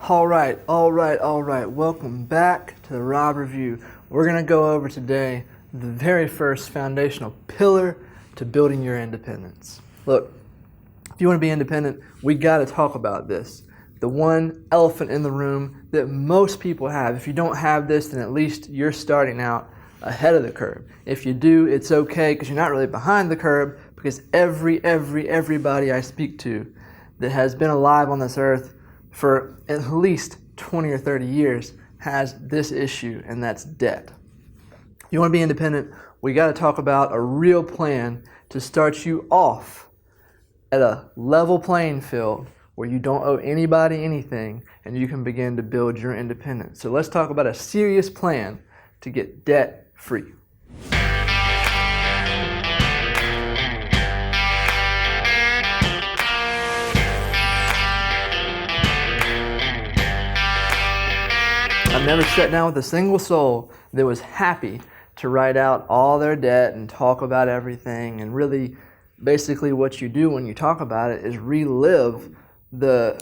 All right. Welcome back to the Rob Review. We're going to go over today the very first foundational pillar to building your independence. Look, if you want to be independent, we got to talk about this. The one elephant in the room that most people have. If you don't have this, then at least you're starting out ahead of the curve. If you do, it's okay because you're not really behind the curve, because everybody I speak to that has been alive on this earth for at least 20 or 30 years has this issue, and that's debt. If you want to be independent, we got to talk about a real plan to start you off at a level playing field where you don't owe anybody anything and you can begin to build your independence. So let's talk about a serious plan to get debt free. I've never sat down with a single soul that was happy to write out all their debt and talk about everything. And really, basically what you do when you talk about it is relive the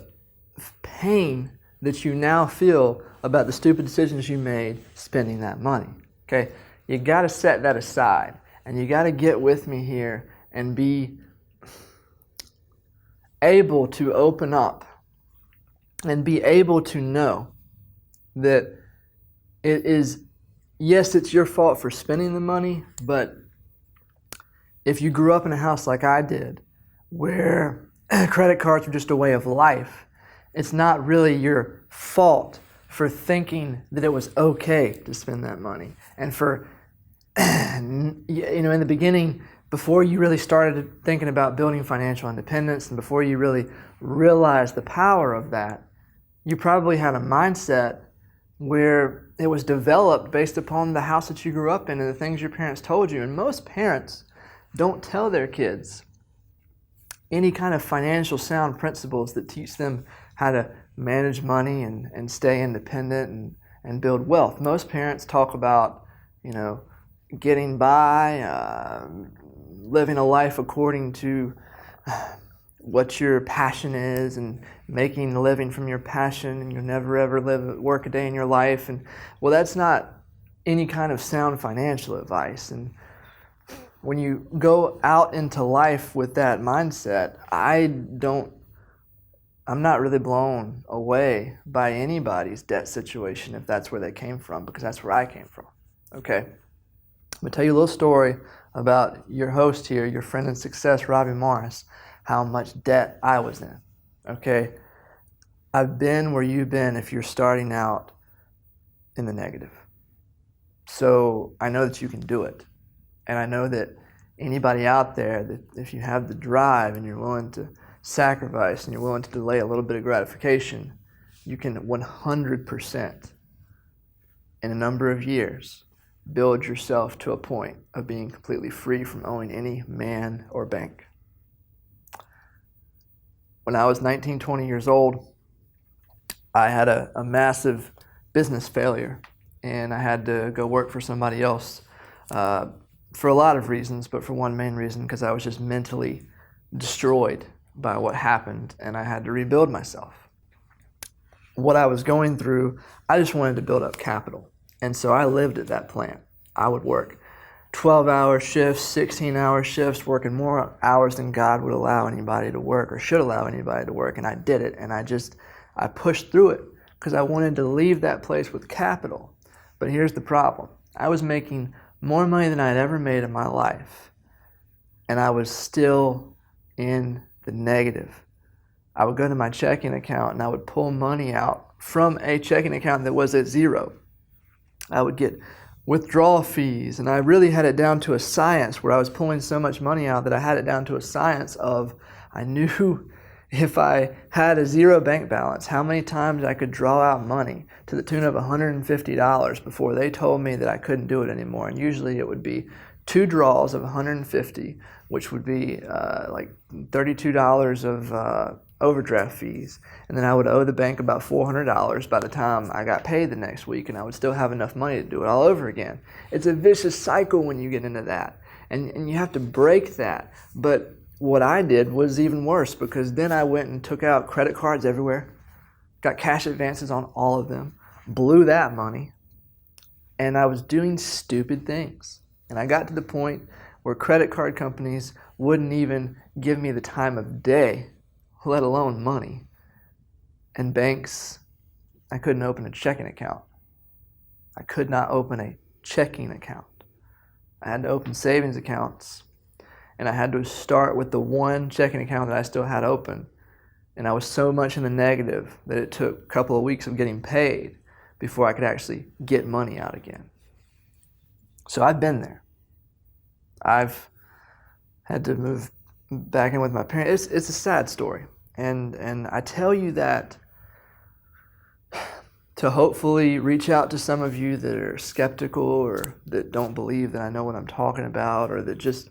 pain that you now feel about the stupid decisions you made spending that money. Okay? You got to set that aside, and you got to get with me here and be able to open up and be able to know that it is, yes, it's your fault for spending the money, but if you grew up in a house like I did, where credit cards were just a way of life, it's not really your fault for thinking that it was okay to spend that money. And for, in the beginning, before you really started thinking about building financial independence and before you really realized the power of that, you probably had a mindset where it was developed based upon the house that you grew up in and the things your parents told you. And most parents don't tell their kids any kind of financial sound principles that teach them how to manage money and stay independent and build wealth. Most parents talk about, getting by, living a life according to what your passion is and making a living from your passion, and you'll never ever work a day in your life. And well, that's not any kind of sound financial advice. And when you go out into life with that mindset, I'm not really blown away by anybody's debt situation if that's where they came from, because that's where I came from. Okay? I'm going to tell you a little story about your host here, your friend in success, Robbie Morris, how much debt I was in. Okay? I've been where you've been if you're starting out in the negative. So I know that you can do it. And I know that anybody out there, that if you have the drive and you're willing to sacrifice and you're willing to delay a little bit of gratification, you can 100% in a number of years build yourself to a point of being completely free from owing any man or bank. When I was 19, 20 years old, I had a massive business failure, and I had to go work for somebody else for a lot of reasons, but for one main reason, because I was just mentally destroyed by what happened, and I had to rebuild myself. What I was going through, I just wanted to build up capital, and so I lived at that plan. I would work 12-hour shifts, 16-hour shifts, working more hours than God would allow anybody to work or should allow anybody to work, and I did it, and I pushed through it because I wanted to leave that place with capital. But here's the problem. I was making more money than I'd ever made in my life, and I was still in the negative. I would go to my checking account and I would pull money out from a checking account that was at zero. I would get withdrawal fees, and I really had it down to a science where I was pulling so much money out that I had it down to a science of, I knew if I had a zero bank balance, how many times I could draw out money to the tune of $150 before they told me that I couldn't do it anymore. And usually it would be 2 draws of $150, which would be like $32 of overdraft fees. And then I would owe the bank about $400 by the time I got paid the next week, and I would still have enough money to do it all over again. It's a vicious cycle when you get into that. And you have to break that. But what I did was even worse, because then I went and took out credit cards everywhere. got cash advances on all of them, blew that money, and I was doing stupid things. And I got to the point where credit card companies wouldn't even give me the time of day, let alone money. And banks, I couldn't open a checking account. I could not open a checking account. I had to open savings accounts, and I had to start with the one checking account that I still had open. And I was so much in the negative that it took a couple of weeks of getting paid before I could actually get money out again. So I've been there. I've had to move back in with my parents. It's a sad story. And I tell you that to hopefully reach out to some of you that are skeptical or that don't believe that I know what I'm talking about, or that just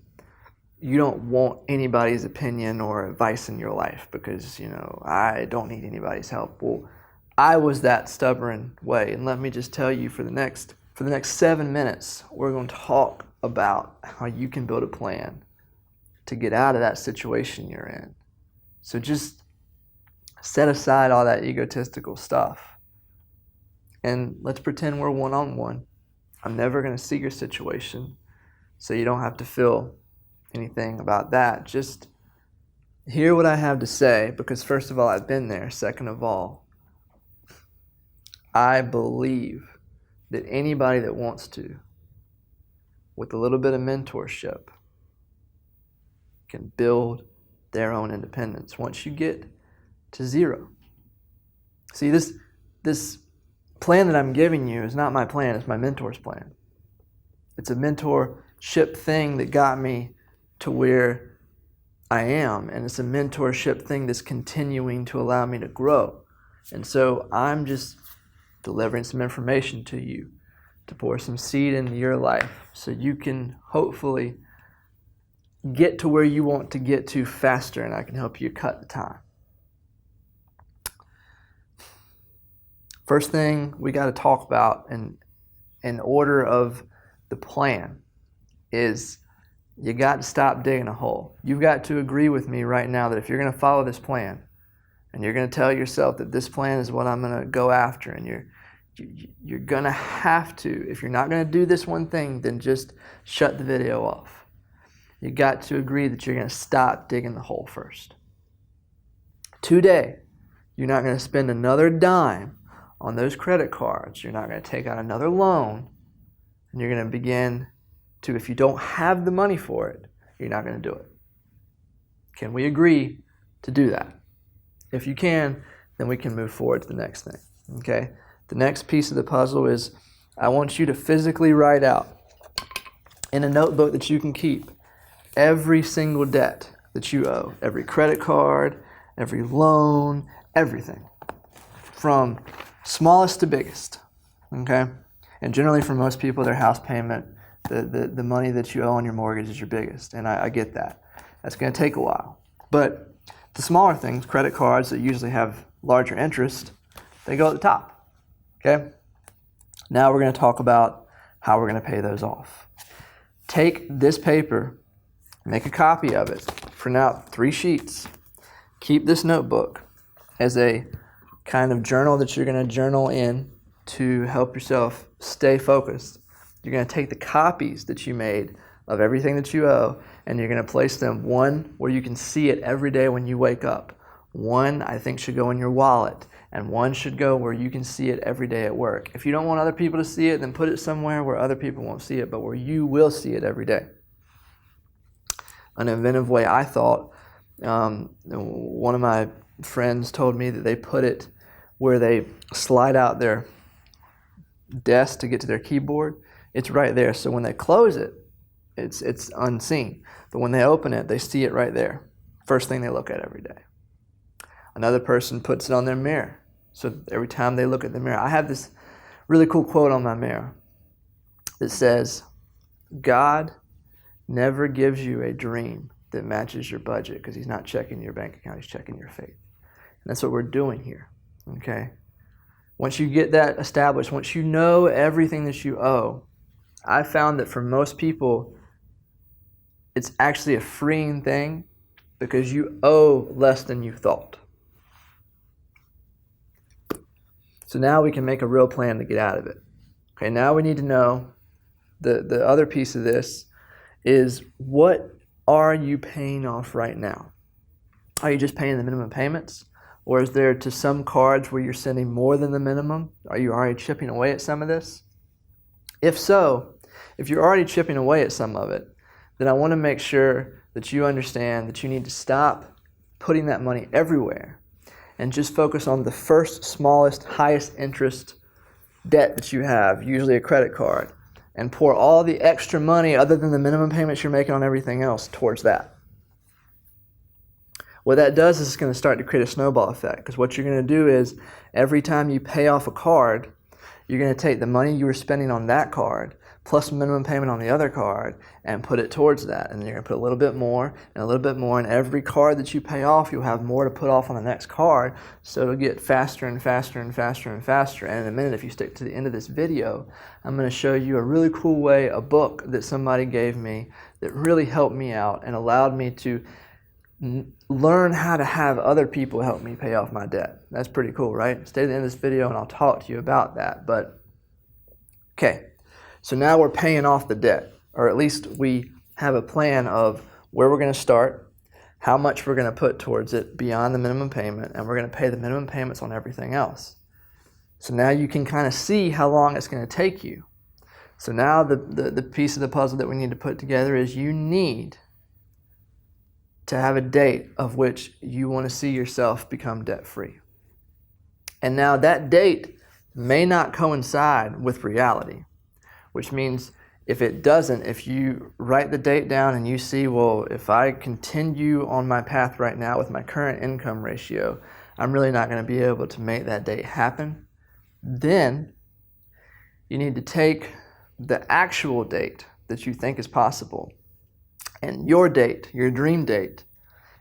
you don't want anybody's opinion or advice in your life because, I don't need anybody's help. Well, I was that stubborn way. And let me just tell you, for the next 7 minutes, we're going to talk about how you can build a plan to get out of that situation you're in. So just set aside all that egotistical stuff. And let's pretend we're one-on-one. I'm never going to see your situation, so you don't have to feel anything about that. Just hear what I have to say, because first of all, I've been there. Second of all, I believe that anybody that wants to, with a little bit of mentorship, can build their own independence once you get to zero. See, this plan that I'm giving you is not my plan, it's my mentor's plan. It's a mentorship thing that got me to where I am, and it's a mentorship thing that's continuing to allow me to grow. And so I'm just delivering some information to you to pour some seed into your life so you can hopefully get to where you want to get to faster, and I can help you cut the time. First thing we got to talk about in order of the plan is you got to stop digging a hole. You've got to agree with me right now that if you're going to follow this plan and you're going to tell yourself that this plan is what I'm going to go after, and you're going to have to, if you're not going to do this one thing, then just shut the video off. You got to agree that you're going to stop digging the hole first. Today, you're not going to spend another dime on those credit cards. You're not going to take out another loan, and you're going to begin to, if you don't have the money for it, you're not going to do it. Can we agree to do that? If you can, then we can move forward to the next thing. Okay? The next piece of the puzzle is I want you to physically write out in a notebook that you can keep every single debt that you owe, every credit card, every loan, everything, from smallest to biggest. Okay? And generally for most people, their house payment, the money that you owe on your mortgage is your biggest. And I get that. That's going to take a while. But the smaller things, credit cards that usually have larger interest, they go at the top. Okay? Now we're going to talk about how we're going to pay those off. Take this paper, make a copy of it, print out 3 sheets. Keep this notebook as a kind of journal that you're going to journal in to help yourself stay focused. You're going to take the copies that you made of everything that you owe, and you're going to place them, one where you can see it every day when you wake up. One, I think, should go in your wallet, and one should go where you can see it every day at work. If you don't want other people to see it, then put it somewhere where other people won't see it, but where you will see it every day. An inventive way I thought, one of my friends told me that they put it where they slide out their desk to get to their keyboard. It's right there, so when they close it, it's unseen. But when they open it, they see it right there. First thing they look at every day. Another person puts it on their mirror. So every time they look at the mirror, I have this really cool quote on my mirror that says, God never gives you a dream that matches your budget, because he's not checking your bank account, he's checking your faith. And that's what we're doing here, okay? Once you get that established, once you know everything that you owe, I found that for most people, it's actually a freeing thing because you owe less than you thought. So now we can make a real plan to get out of it. Okay, now we need to know the other piece of this is, what are you paying off right now? Are you just paying the minimum payments? Or is there to some cards where you're sending more than the minimum? Are you already chipping away at some of this? If so, if you're already chipping away at some of it, then I want to make sure that you understand that you need to stop putting that money everywhere and just focus on the first, smallest, highest interest debt that you have, usually a credit card, and pour all the extra money other than the minimum payments you're making on everything else towards that. What that does is it's going to start to create a snowball effect, because what you're going to do is every time you pay off a card, you're going to take the money you were spending on that card plus minimum payment on the other card and put it towards that. And then you're going to put a little bit more and a little bit more. And every card that you pay off, you'll have more to put off on the next card. So it'll get faster and faster and faster and faster. And in a minute, if you stick to the end of this video, I'm going to show you a really cool way, a book that somebody gave me that really helped me out and allowed me to learn how to have other people help me pay off my debt. That's pretty cool, right? Stay to the end of this video and I'll talk to you about that. But okay, so now we're paying off the debt, or at least we have a plan of where we're going to start, how much we're going to put towards it beyond the minimum payment, and we're going to pay the minimum payments on everything else. So now you can kind of see how long it's going to take you. So now the piece of the puzzle that we need to put together is you need to have a date of which you want to see yourself become debt-free. And now that date may not coincide with reality, which means if it doesn't, if you write the date down and you see, well, if I continue on my path right now with my current income ratio, I'm really not going to be able to make that date happen, then you need to take the actual date that you think is possible and your date, your dream date,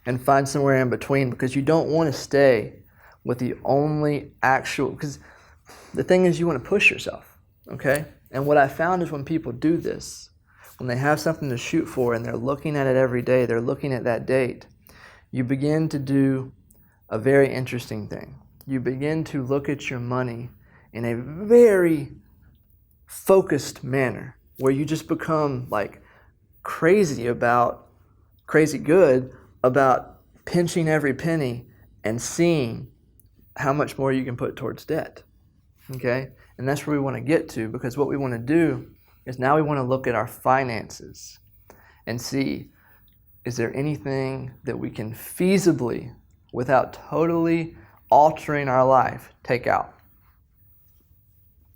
and find somewhere in between, because you don't want to stay with the only actual, because the thing is you want to push yourself, okay? And what I found is when people do this, when they have something to shoot for and they're looking at it every day, they're looking at that date, you begin to do a very interesting thing. You begin to look at your money in a very focused manner where you just become like crazy good about pinching every penny and seeing how much more you can put towards debt. Okay? And that's where we want to get to, because what we want to do is now we want to look at our finances and see, is there anything that we can feasibly, without totally altering our life, take out?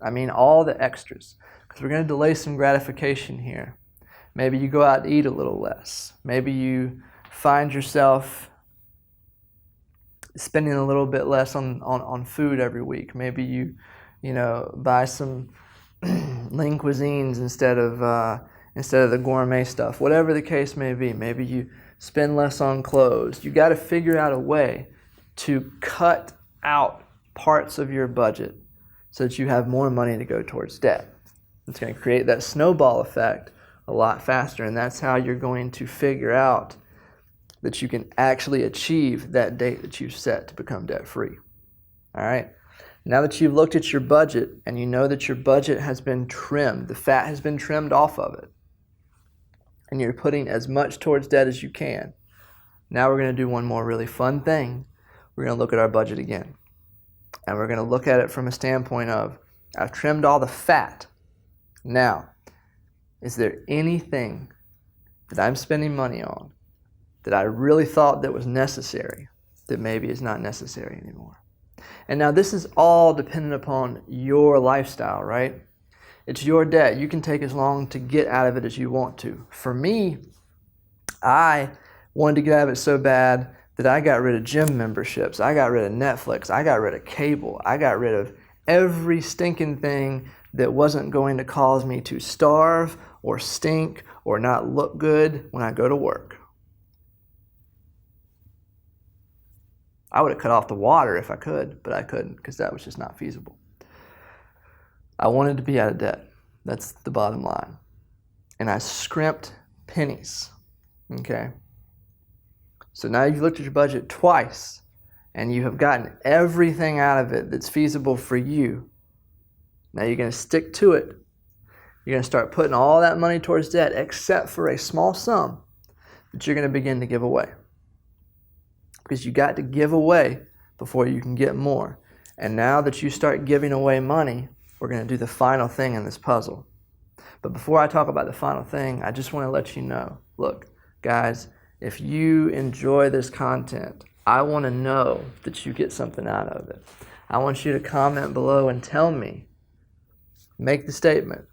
I mean all the extras, because we're going to delay some gratification here. Maybe you go out to eat a little less. Maybe you find yourself spending a little bit less on food every week. Maybe you buy some lean cuisines instead of the gourmet stuff. Whatever the case may be. Maybe you spend less on clothes. You got to figure out a way to cut out parts of your budget so that you have more money to go towards debt. It's going to create that snowball effect a lot faster, and that's how you're going to figure out that you can actually achieve that date that you've set to become debt-free. All right? Now that you've looked at your budget and you know that your budget has been trimmed, the fat has been trimmed off of it, and you're putting as much towards debt as you can, now we're going to do one more really fun thing. We're going to look at our budget again. And we're going to look at it from a standpoint of, I've trimmed all the fat. Now, is there anything that I'm spending money on that I really thought that was necessary that maybe is not necessary anymore? And now this is all dependent upon your lifestyle, right? It's your debt. You can take as long to get out of it as you want to. For me, I wanted to get out of it so bad that I got rid of gym memberships. I got rid of Netflix. I got rid of cable. I got rid of every stinking thing that wasn't going to cause me to starve or stink or not look good when I go to work. I would have cut off the water if I could, but I couldn't because that was just not feasible. I wanted to be out of debt. That's the bottom line. And I scrimped pennies. Okay? So now you've looked at your budget twice and you have gotten everything out of it that's feasible for you, now you're going to stick to it. You're going to start putting all that money towards debt except for a small sum that you're going to begin to give away. Because you got to give away before you can get more. And now that you start giving away money, we're going to do the final thing in this puzzle. But before I talk about the final thing, I just want to let you know, look, guys, if you enjoy this content, I want to know that you get something out of it. I want you to comment below and tell me, make the statement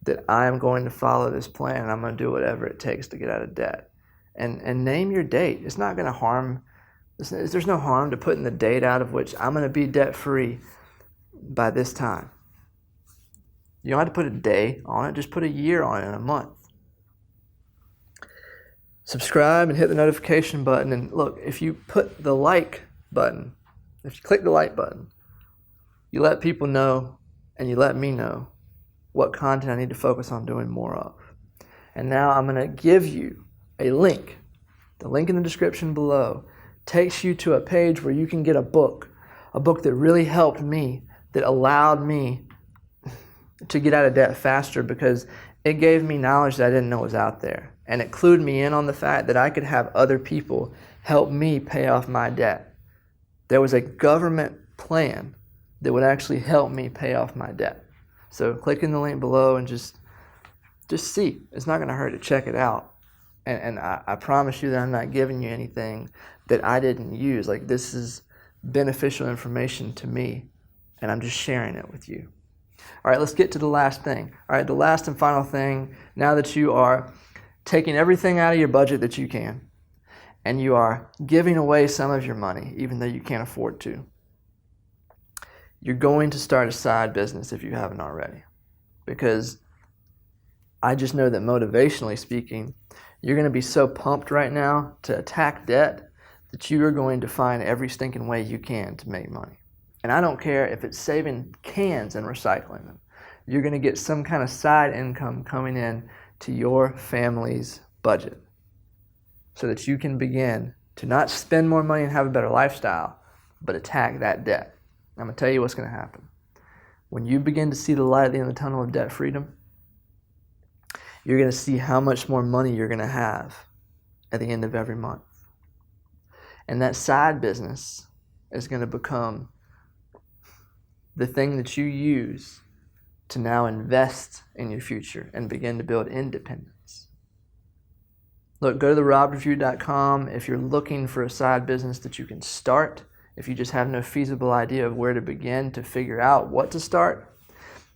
that I am going to follow this plan and I'm going to do whatever it takes to get out of debt. And name your date. It's not going to harm. There's no harm to putting the date out of which I'm going to be debt-free by this time. You don't have to put a day on it. Just put a year on it and a month. Subscribe and hit the notification button. And look, if you put the like button, if you click the like button, you let people know and you let me know what content I need to focus on doing more of. And now I'm going to give you a link. The link in the description below takes you to a page where you can get a book that really helped me, that allowed me to get out of debt faster because it gave me knowledge that I didn't know was out there. And it clued me in on the fact that I could have other people help me pay off my debt. There was a government plan that would actually help me pay off my debt. So click in the link below and just see. It's not going to hurt to check it out. And I promise you that I'm not giving you anything that I didn't use. Like, this is beneficial information to me, and I'm just sharing it with you. All right, let's get to the last thing. All right, the last and final thing, now that you are taking everything out of your budget that you can, and you are giving away some of your money, even though you can't afford to, you're going to start a side business if you haven't already. Because I just know that motivationally speaking, you're going to be so pumped right now to attack debt that you are going to find every stinking way you can to make money. And I don't care if it's saving cans and recycling them. You're going to get some kind of side income coming in to your family's budget so that you can begin to not spend more money and have a better lifestyle, but attack that debt. I'm going to tell you what's going to happen. When you begin to see the light at the end of the tunnel of debt freedom, you're going to see how much more money you're going to have at the end of every month. And that side business is going to become the thing that you use to now invest in your future and begin to build independence. Look, go to therobreview.com if you're looking for a side business that you can start, if you just have no feasible idea of where to begin to figure out what to start,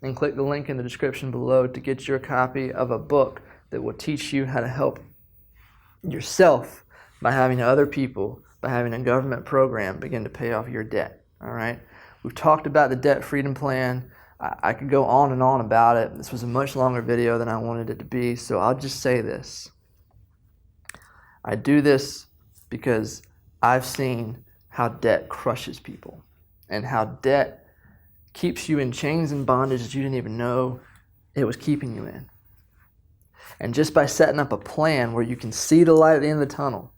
and click the link in the description below to get your copy of a book that will teach you how to help yourself by having other people, by having a government program begin to pay off your debt. All right? We've talked about the debt freedom plan. I could go on and on about it. This was a much longer video than I wanted it to be, so I'll just say this. I do this because I've seen how debt crushes people and how debt keeps you in chains and bondage that you didn't even know it was keeping you in. And just by setting up a plan where you can see the light at the end of the tunnel,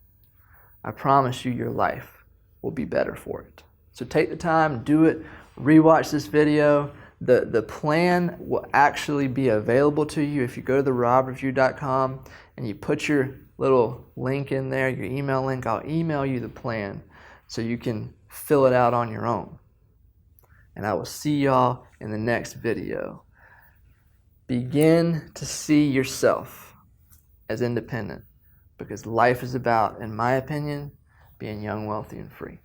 I promise you your life will be better for it. So take the time, do it, rewatch this video. The plan will actually be available to you if you go to therobreview.com and you put your little link in there, your email link. I'll email you the plan so you can fill it out on your own. And I will see y'all in the next video. Begin to see yourself as independent because life is about, in my opinion, being young, wealthy, and free.